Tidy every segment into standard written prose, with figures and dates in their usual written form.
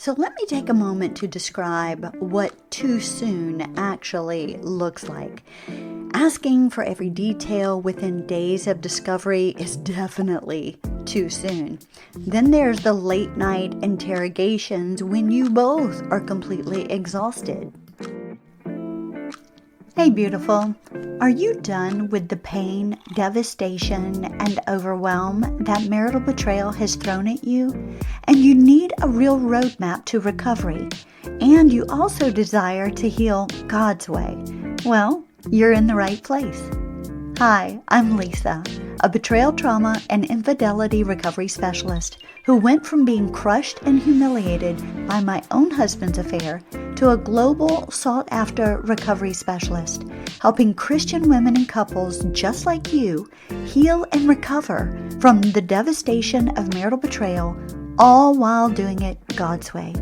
So let me take a moment to describe what too soon actually looks like. Asking for every detail within days of discovery is definitely too soon. Then there's the late night interrogations when you both are completely exhausted. Hey beautiful, are you done with the pain, devastation, and overwhelm that marital betrayal has thrown at you? And you need a real roadmap to recovery. And you also desire to heal God's way. Well, you're in the right place. Hi, I'm Lisa, a betrayal, trauma, and infidelity recovery specialist who went from being crushed and humiliated by my own husband's affair to a global sought-after recovery specialist, helping Christian women and couples just like you heal and recover from the devastation of marital betrayal, all while doing it God's way.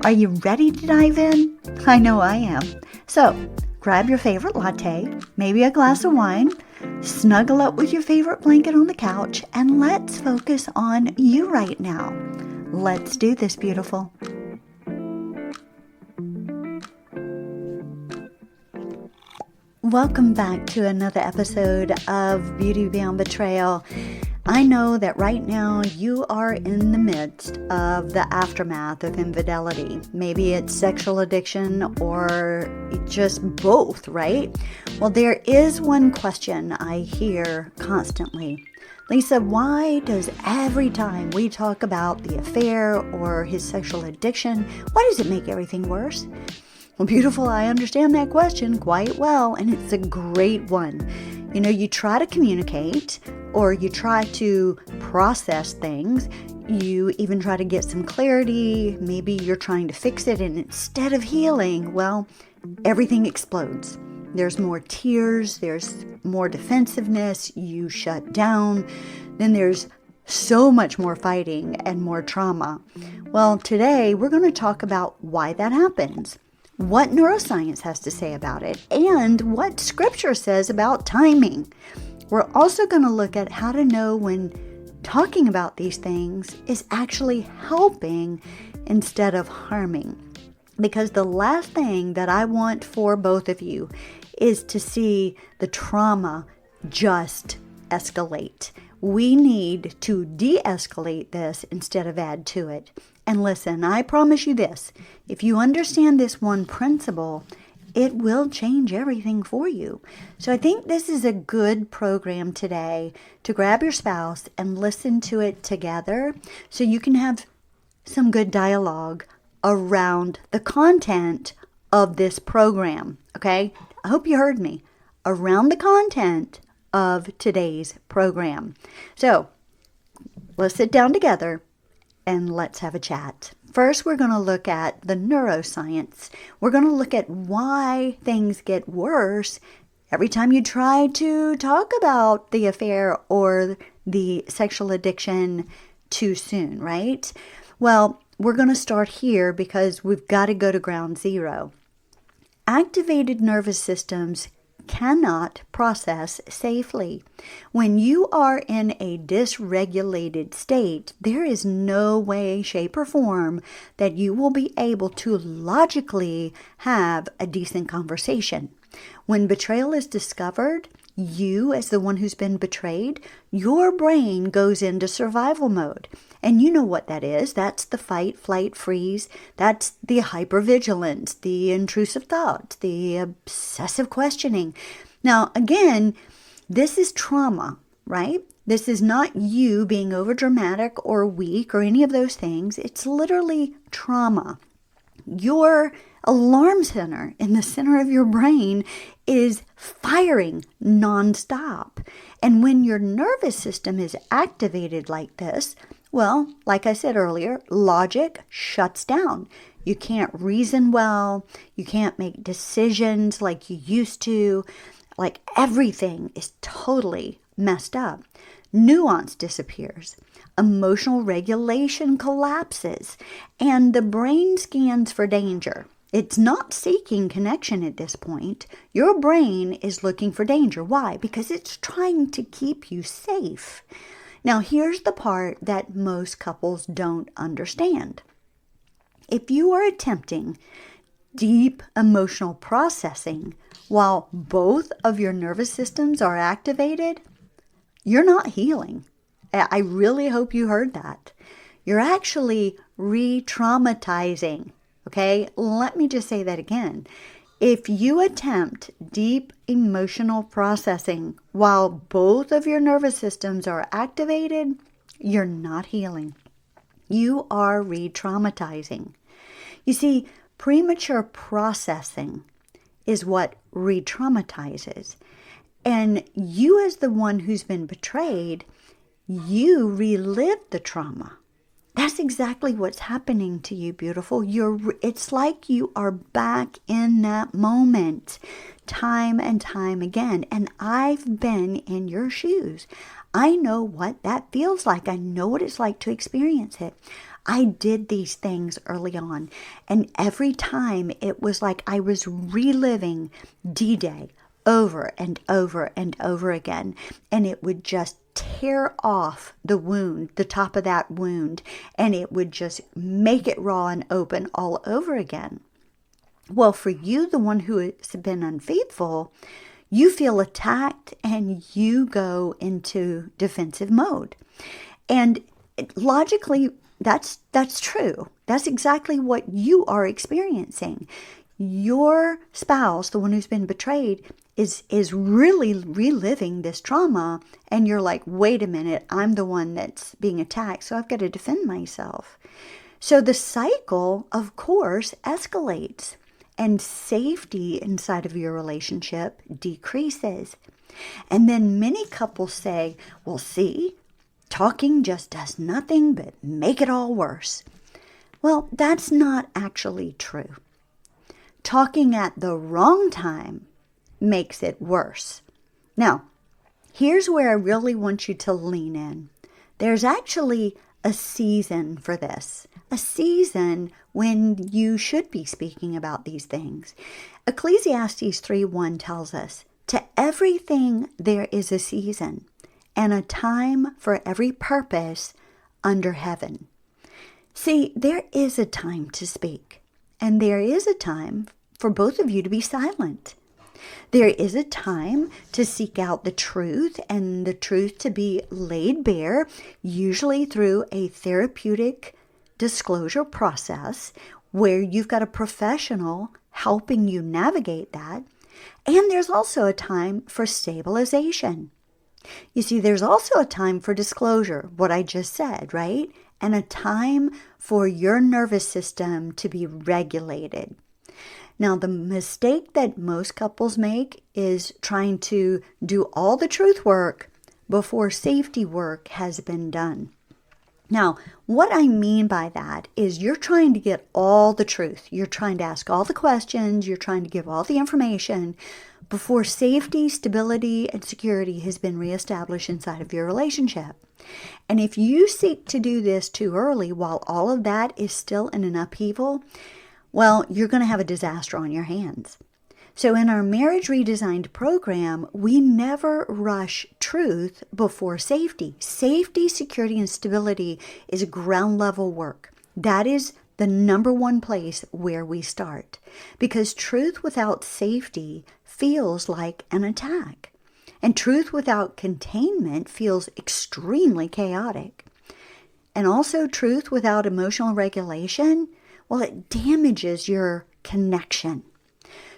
Are you ready to dive in? I know I am. So, grab your favorite latte, maybe a glass of wine, snuggle up with your favorite blanket on the couch, and let's focus on you right now. Let's do this, beautiful. Welcome back to another episode of Beauty Beyond Betrayal. I know that right now you are in the midst of the aftermath of infidelity. Maybe it's sexual addiction or just both, right? Well, there is one question I hear constantly. Lisa, why does every time we talk about the affair or his sexual addiction, why does it make everything worse? Well, beautiful, I understand that question quite well, and it's a great one. You know, you try to communicate or you try to process things. You even try to get some clarity. Maybe you're trying to fix it, and instead of healing, well, everything explodes. There's more tears. There's more defensiveness. You shut down. Then there's so much more fighting and more trauma. Well, today we're going to talk about why that happens, what neuroscience has to say about it, and what scripture says about timing. We're also going to look at how to know when talking about these things is actually helping instead of harming. Because the last thing that I want for both of you is to see the trauma just escalate. We need to de-escalate this instead of add to it. And listen, I promise you this, if you understand this one principle, it will change everything for you. So I think this is a good program today to grab your spouse and listen to it together so you can have some good dialogue around the content of this program, okay? I hope you heard me. Around the content of today's program. So let's sit down together and let's have a chat. First, we're going to look at the neuroscience. We're going to look at why things get worse every time you try to talk about the affair or the sexual addiction too soon, right? Well, we're going to start here because we've got to go to ground zero. Activated nervous systems cannot process safely. When you are in a dysregulated state, there is no way, shape, or form that you will be able to logically have a decent conversation. When betrayal is discovered, you, as the one who's been betrayed, your brain goes into survival mode. And you know what that is. That's the fight, flight, freeze. That's the hypervigilance, the intrusive thoughts, the obsessive questioning. Now, again, this is trauma, right? This is not you being overdramatic or weak or any of those things. It's literally trauma. Your alarm center in the center of your brain is firing nonstop. And when your nervous system is activated like this, well, like I said earlier, logic shuts down. You can't reason well. You can't make decisions like you used to. Like everything is totally messed up. Nuance disappears. Emotional regulation collapses. And the brain scans for danger. It's not seeking connection at this point. Your brain is looking for danger. Why? Because it's trying to keep you safe. Now, here's the part that most couples don't understand. If you are attempting deep emotional processing while both of your nervous systems are activated, you're not healing. I really hope you heard that. You're actually re-traumatizing. Okay, let me just say that again. If you attempt deep emotional processing while both of your nervous systems are activated, you're not healing. You are re-traumatizing. You see, premature processing is what re-traumatizes. And you, as the one who's been betrayed, you relive the trauma. That's exactly what's happening to you, beautiful. It's like you are back in that moment time and time again. And I've been in your shoes. I know what that feels like. I know what it's like to experience it. I did these things early on. And every time it was like I was reliving D-Day over and over and over again. And it would just tear off the wound, the top of that wound, and it would just make it raw and open all over again. Well, for you, the one who has been unfaithful, you feel attacked and you go into defensive mode. And logically, that's true. That's exactly what you are experiencing. Your spouse, the one who's been betrayed, is really reliving this trauma, and you're like, wait a minute, I'm the one that's being attacked, so I've got to defend myself. So the cycle, of course, escalates, and safety inside of your relationship decreases. And then many couples say, well, see, talking just does nothing but make it all worse. Well, that's not actually true. Talking at the wrong time makes it worse. Now, here's where I really want you to lean in. There's actually a season for this, a season when you should be speaking about these things. Ecclesiastes 3:1 tells us, to everything there is a season and a time for every purpose under heaven. See, there is a time to speak, and there is a time for both of you to be silent. There is a time to seek out the truth and the truth to be laid bare, usually through a therapeutic disclosure process where you've got a professional helping you navigate that. And there's also a time for stabilization. You see, there's also a time for disclosure, what I just said, right? And a time for your nervous system to be regulated. Now, the mistake that most couples make is trying to do all the truth work before safety work has been done. Now, what I mean by that is you're trying to get all the truth. You're trying to ask all the questions. You're trying to give all the information before safety, stability, and security has been reestablished inside of your relationship. And if you seek to do this too early while all of that is still in an upheaval, well, you're going to have a disaster on your hands. So in our Marriage Redesigned program, we never rush truth before safety. Safety, security, and stability is ground level work. That is the number one place where we start. Because truth without safety feels like an attack. And truth without containment feels extremely chaotic. And also truth without emotional regulation, well, it damages your connection.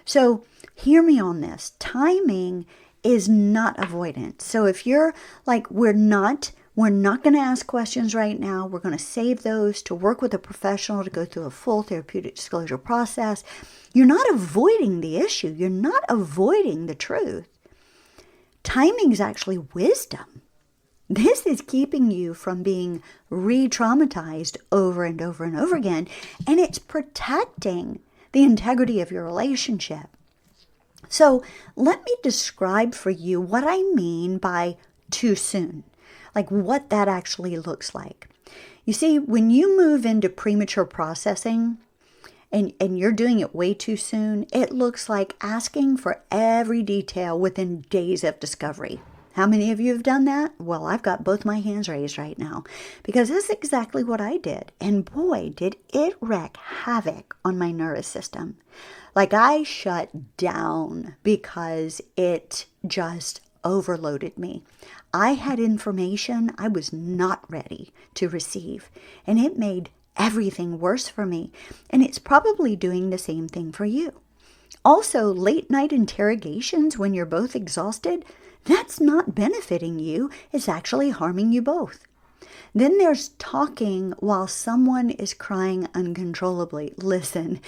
So hear me on this. Timing is not avoidance. So if you're like, we're not going to ask questions right now. We're going to save those to work with a professional to go through a full therapeutic disclosure process. You're not avoiding the issue. You're not avoiding the truth. Timing is actually wisdom. This is keeping you from being re-traumatized over and over and over again, and it's protecting the integrity of your relationship. So let me describe for you what I mean by too soon, like what that actually looks like. You see, when you move into premature processing and you're doing it way too soon, it looks like asking for every detail within days of discovery. How many of you have done that? Well, I've got both my hands raised right now because this is exactly what I did. And boy, did it wreak havoc on my nervous system. Like I shut down because it just overloaded me. I had information I was not ready to receive, and it made everything worse for me. And it's probably doing the same thing for you. Also, late night interrogations when you're both exhausted, that's not benefiting you. It's actually harming you both. Then there's talking while someone is crying uncontrollably. Listen,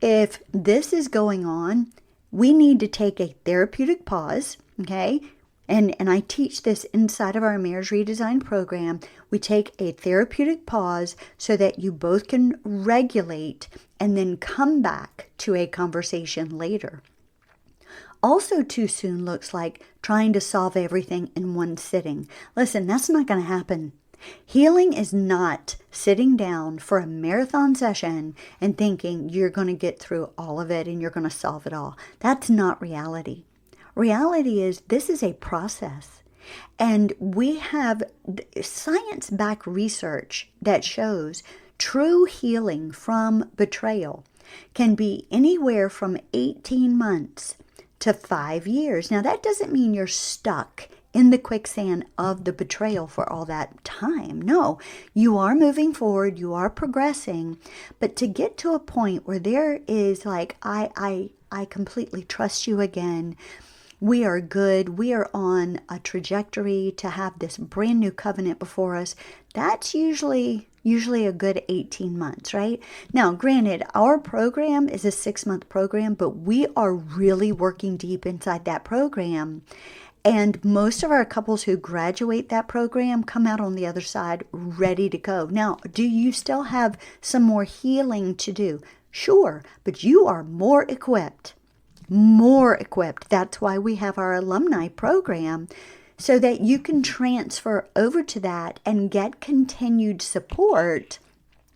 if this is going on, we need to take a therapeutic pause, okay? And I teach this inside of our marriage redesign program. We take a therapeutic pause so that you both can regulate and then come back to a conversation later. Also too soon looks like trying to solve everything in one sitting. Listen, that's not going to happen. Healing is not sitting down for a marathon session and thinking you're going to get through all of it and you're going to solve it all. That's not reality. Reality is this is a process. And we have science-backed research that shows true healing from betrayal can be anywhere from 18 months to 5 years. Now, that doesn't mean you're stuck in the quicksand of the betrayal for all that time. No, you are moving forward, you are progressing, but to get to a point where there is like, I completely trust you again. We are good. We are on a trajectory to have this brand new covenant before us. That's usually a good 18 months, right? Now, granted, our program is a 6-month program, but we are really working deep inside that program. And most of our couples who graduate that program come out on the other side ready to go. Now, do you still have some more healing to do? Sure, but you are more equipped. More equipped. That's why we have our alumni program, so that you can transfer over to that and get continued support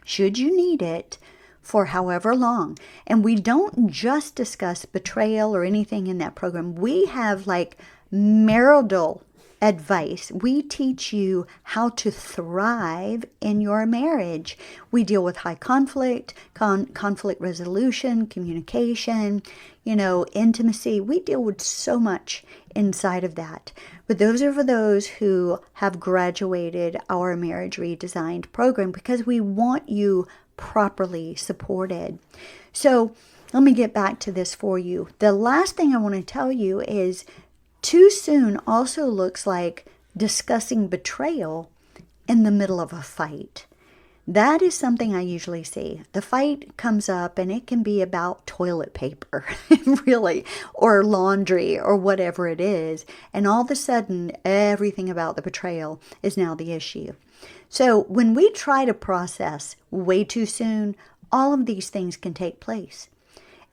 should you need it for however long. And we don't just discuss betrayal or anything in that program. We have like marital advice. We teach you how to thrive in your marriage. We deal with high conflict, conflict resolution, communication, intimacy. We deal with so much inside of that. But those are for those who have graduated our marriage redesigned program because we want you properly supported. So let me get back to this for you. The last thing I want to tell you is too soon also looks like discussing betrayal in the middle of a fight. That is something I usually see. The fight comes up and it can be about toilet paper, really, or laundry or whatever it is. And all of a sudden, everything about the betrayal is now the issue. So when we try to process way too soon, all of these things can take place.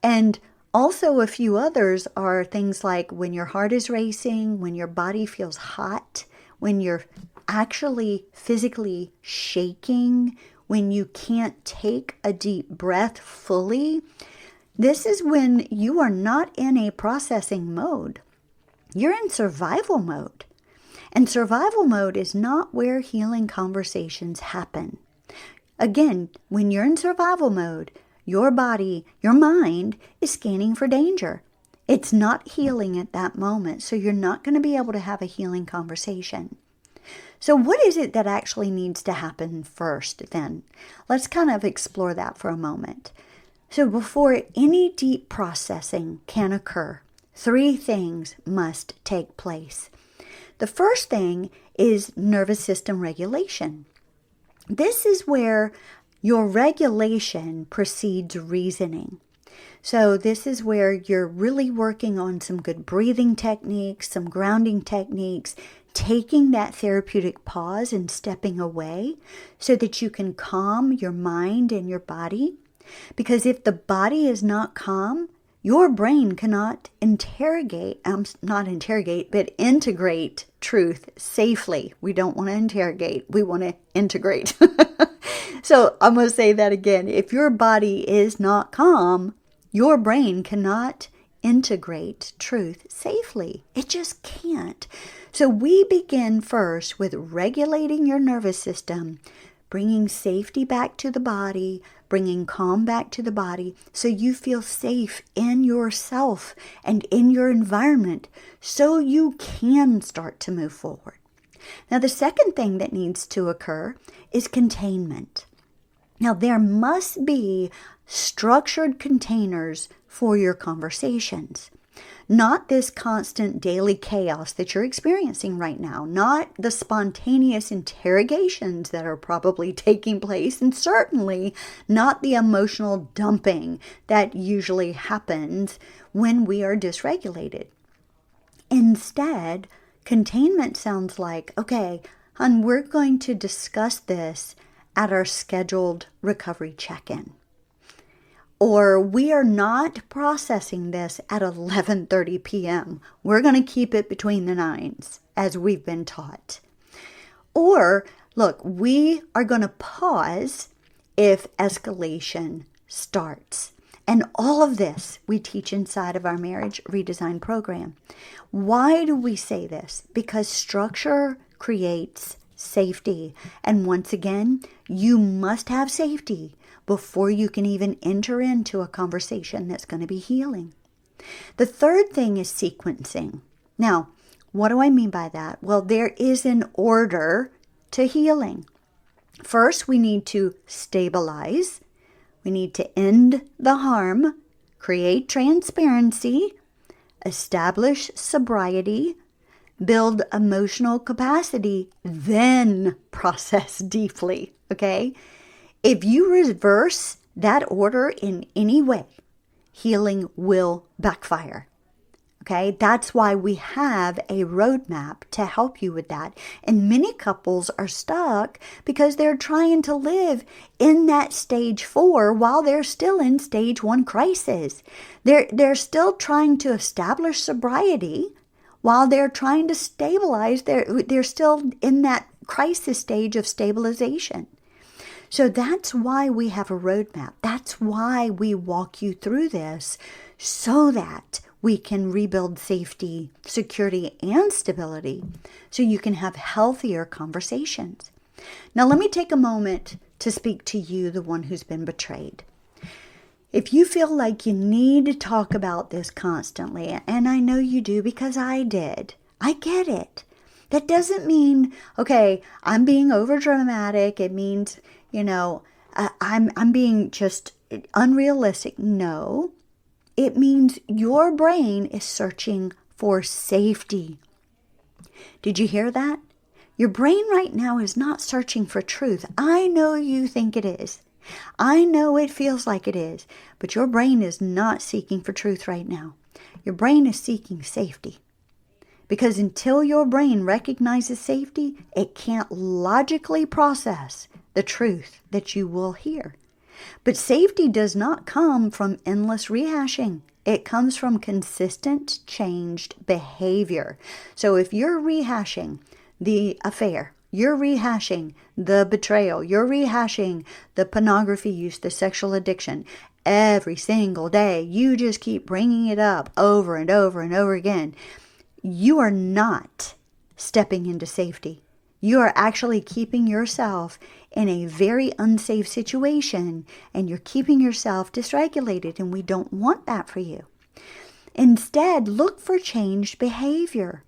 And also, a few others are things like when your heart is racing, when your body feels hot, when you're actually physically shaking, when you can't take a deep breath fully. This is when you are not in a processing mode. You're in survival mode. And survival mode is not where healing conversations happen. Again, when you're in survival mode, your body, your mind is scanning for danger. It's not healing at that moment, so you're not going to be able to have a healing conversation. So what is it that actually needs to happen first then? Let's kind of explore that for a moment. So before any deep processing can occur, 3 things must take place. The first thing is nervous system regulation. This is where your regulation precedes reasoning. So this is where you're really working on some good breathing techniques, some grounding techniques, taking that therapeutic pause and stepping away so that you can calm your mind and your body. Because if the body is not calm, your brain cannot integrate truth safely. We don't want to interrogate. We want to integrate. So I'm going to say that again. If your body is not calm, your brain cannot integrate truth safely. It just can't. So we begin first with regulating your nervous system, bringing safety back to the body, bringing calm back to the body, so you feel safe in yourself and in your environment, so you can start to move forward. Now, the second thing that needs to occur is containment. Now, there must be structured containers for your conversations. Not this constant daily chaos that you're experiencing right now, not the spontaneous interrogations that are probably taking place, and certainly not the emotional dumping that usually happens when we are dysregulated. Instead, containment sounds like, okay, hon, we're going to discuss this at our scheduled recovery check-in. Or we are not processing this at 11:30 p.m. We're going to keep it between the nines, as we've been taught. Or, look, we are going to pause if escalation starts. And all of this we teach inside of our Marriage Redesign program. Why do we say this? Because structure creates safety. And once again, you must have safety before you can even enter into a conversation that's going to be healing. The third thing is sequencing. Now, what do I mean by that? Well, there is an order to healing. First, we need to stabilize. We need to end the harm, create transparency, establish sobriety, build emotional capacity, then process deeply, okay? If you reverse that order in any way, healing will backfire. Okay, that's why we have a roadmap to help you with that. And many couples are stuck because they're trying to live in that stage 4 while they're still in stage 1 crisis. They're still trying to establish sobriety while they're trying to stabilize. They're still in that crisis stage of stabilization. So that's why we have a roadmap. That's why we walk you through this, so that we can rebuild safety, security, and stability so you can have healthier conversations. Now, let me take a moment to speak to you, the one who's been betrayed. If you feel like you need to talk about this constantly, and I know you do because I did, I get it. That doesn't mean, okay, I'm being overdramatic. It means, I'm being just unrealistic. No, it means your brain is searching for safety. Did you hear that? Your brain right now is not searching for truth. I know you think it is. I know it feels like it is, but your brain is not seeking for truth right now. Your brain is seeking safety. Because until your brain recognizes safety, it can't logically process the truth that you will hear. But safety does not come from endless rehashing. It comes from consistent changed behavior. So if you're rehashing the affair, you're rehashing the betrayal, you're rehashing the pornography use, the sexual addiction, every single day, you just keep bringing it up over and over and over again, you are not stepping into safety. You are actually keeping yourself in a very unsafe situation, and you're keeping yourself dysregulated, and we don't want that for you. Instead, look for changed behavior.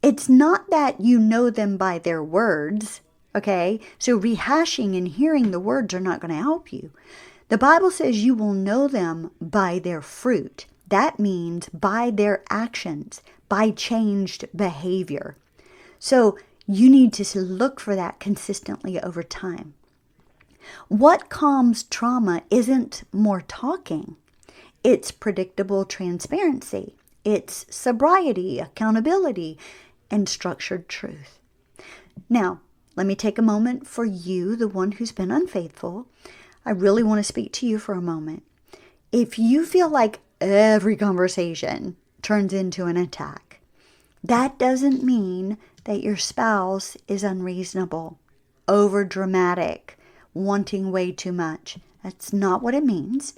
It's not that you know them by their words, okay? So rehashing and hearing the words are not going to help you. The Bible says you will know them by their fruit. That means by their actions, by changed behavior. So you need to look for that consistently over time. What calms trauma isn't more talking. It's predictable transparency. It's sobriety, accountability, and structured truth. Now, let me take a moment for you, the one who's been unfaithful. I really want to speak to you for a moment. If you feel like every conversation turns into an attack, that doesn't mean that your spouse is unreasonable, over dramatic, wanting way too much. That's not what it means.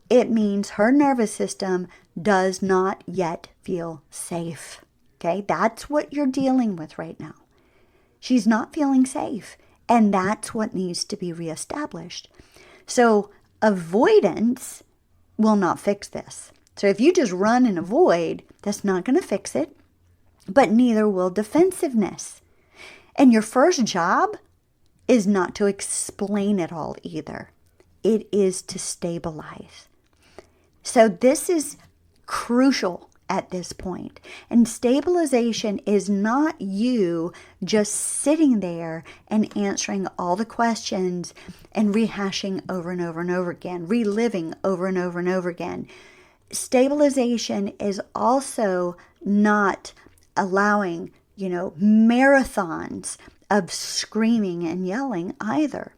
It means her nervous system does not yet feel safe. Okay, that's what you're dealing with right now. She's not feeling safe, and that's what needs to be reestablished. So avoidance will not fix this. So if you just run and avoid, that's not going to fix it, but neither will defensiveness. And your first job is not to explain it all either. It is to stabilize. So this is crucial at this point. And stabilization is not you just sitting there and answering all the questions and rehashing over and over and over again, reliving over and over and over again. Stabilization is also not allowing, marathons of screaming and yelling either.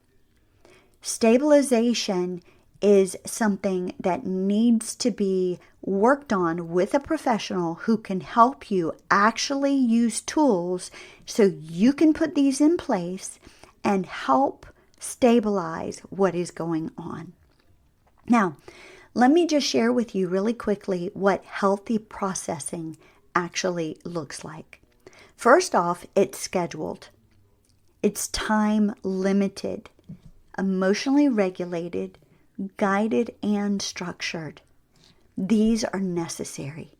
Stabilization is something that needs to be worked on with a professional who can help you actually use tools so you can put these in place and help stabilize what is going on. Now, let me just share with you really quickly what healthy processing actually looks like. First off, it's scheduled. It's time limited, emotionally regulated, guided, and structured. These are necessary.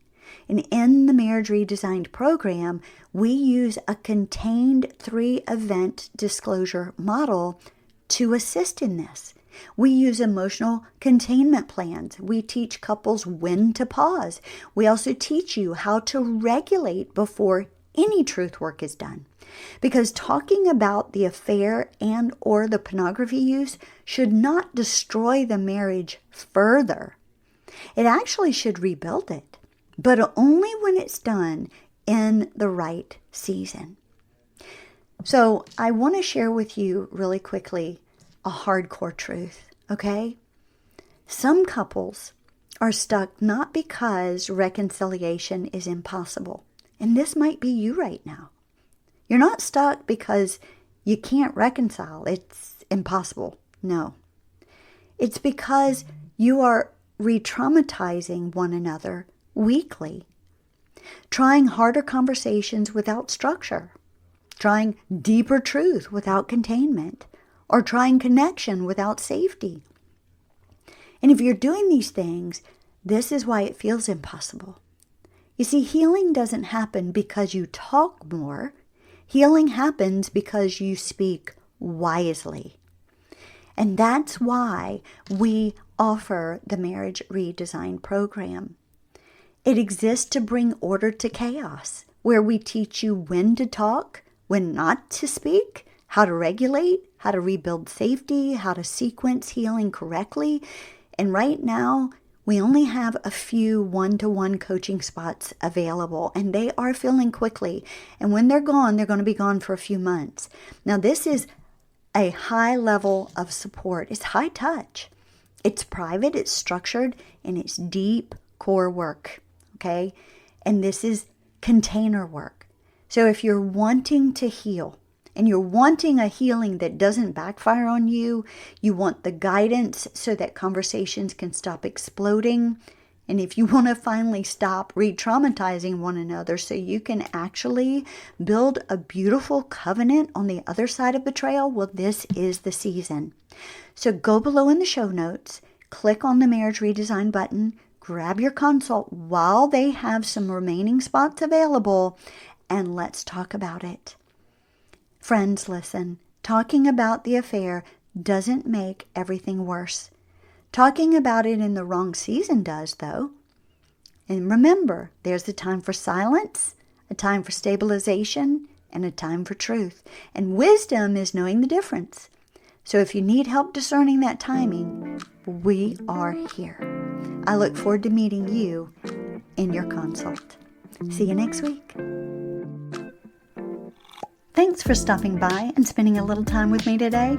And in the Marriage Redesigned program, we use a contained 3-event disclosure model to assist in this. We use emotional containment plans. We teach couples when to pause. We also teach you how to regulate before any truth work is done. Because talking about the affair and or the pornography use should not destroy the marriage further. It actually should rebuild it, but only when it's done in the right season. So I want to share with you really quickly a hardcore truth, okay? Some couples are stuck not because reconciliation is impossible, and this might be you right now. You're not stuck because you can't reconcile. It's impossible. No. It's because you are retraumatizing one another weekly, trying harder conversations without structure, trying deeper truth without containment, or trying connection without safety. And if you're doing these things, this is why it feels impossible. You see, healing doesn't happen because you talk more. Healing happens because you speak wisely. And that's why we offer the Marriage Redesigned program. It exists to bring order to chaos, where we teach you when to talk, when not to speak, how to regulate, how to rebuild safety, how to sequence healing correctly. And right now, we only have a few one-to-one coaching spots available, and they are filling quickly. And when they're going to be gone for a few months. Now, this is a high level of support. It's high touch. It's private, it's structured, and it's deep core work, okay? And this is container work. So if you're wanting to heal, and you're wanting a healing that doesn't backfire on you, you want the guidance so that conversations can stop exploding, and if you want to finally stop re-traumatizing one another so you can actually build a beautiful covenant on the other side of betrayal, well, this is the season. So go below in the show notes, click on the Marriage Redesign button, grab your consult while they have some remaining spots available, and let's talk about it. Friends, listen, talking about the affair doesn't make everything worse. Talking about it in the wrong season does, though. And remember, there's a time for silence, a time for stabilization, and a time for truth. And wisdom is knowing the difference. So if you need help discerning that timing, we are here. I look forward to meeting you in your consult. See you next week. Thanks for stopping by and spending a little time with me today.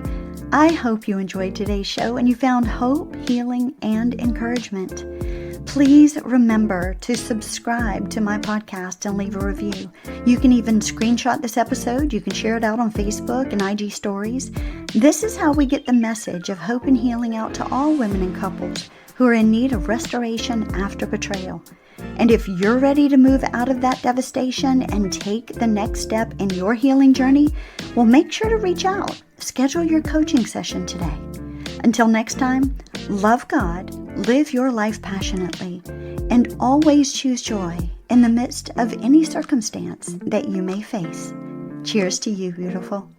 I hope you enjoyed today's show and you found hope, healing, and encouragement. Please remember to subscribe to my podcast and leave a review. You can even screenshot this episode. You can share it out on Facebook and IG stories. This is how we get the message of hope and healing out to all women and couples who are in need of restoration after betrayal. And if you're ready to move out of that devastation and take the next step in your healing journey, well, make sure to reach out. Schedule your coaching session today. Until next time, love God, live your life passionately, and always choose joy in the midst of any circumstance that you may face. Cheers to you, beautiful.